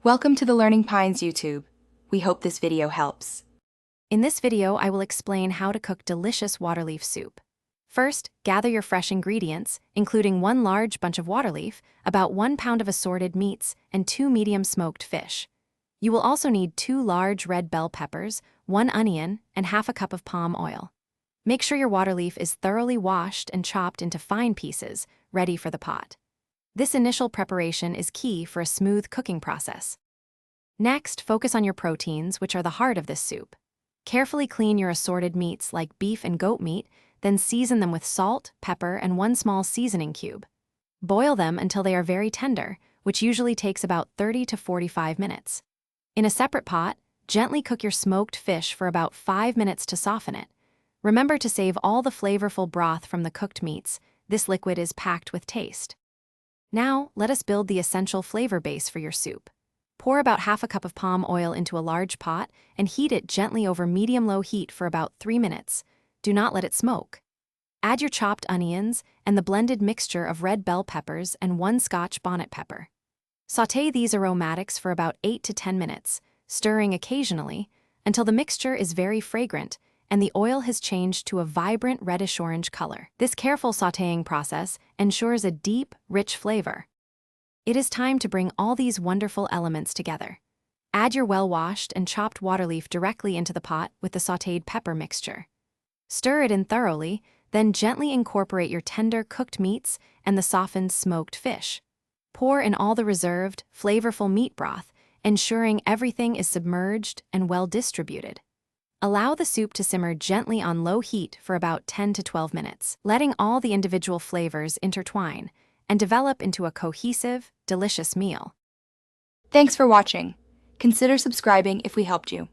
Welcome to the Learning Pines YouTube. We hope this video helps. In this video, I will explain how to cook delicious waterleaf soup. First, gather your fresh ingredients, including 1 large bunch of waterleaf, about 1 pound of assorted meats, and 2 medium smoked fish. You will also need 2 large red bell peppers, 1 onion, and half a cup of palm oil. Make sure your waterleaf is thoroughly washed and chopped into fine pieces, ready for the pot. This initial preparation is key for a smooth cooking process. Next, focus on your proteins, which are the heart of this soup. Carefully clean your assorted meats like beef and goat meat, then season them with salt, pepper, and 1 small seasoning cube. Boil them until they are very tender, which usually takes about 30 to 45 minutes. In a separate pot, gently cook your smoked fish for about 5 minutes to soften it. Remember to save all the flavorful broth from the cooked meats. This liquid is packed with taste. Now, let us build the essential flavor base for your soup. Pour about half a cup of palm oil into a large pot and heat it gently over medium-low heat for about 3 minutes. Do not let it smoke. Add your chopped onions and the blended mixture of red bell peppers and 1 Scotch bonnet pepper. Sauté these aromatics for about 8 to 10 minutes, stirring occasionally until the mixture is very fragrant and the oil has changed to a vibrant reddish-orange color. This careful sautéing process ensures a deep, rich flavor. It is time to bring all these wonderful elements together. Add your well-washed and chopped waterleaf directly into the pot with the sautéed pepper mixture. Stir it in thoroughly, then gently incorporate your tender cooked meats and the softened smoked fish. Pour in all the reserved, flavorful meat broth, ensuring everything is submerged and well distributed. Allow the soup to simmer gently on low heat for about 10 to 12 minutes, letting all the individual flavors intertwine and develop into a cohesive, delicious meal. Thanks for watching. Consider subscribing if we helped you.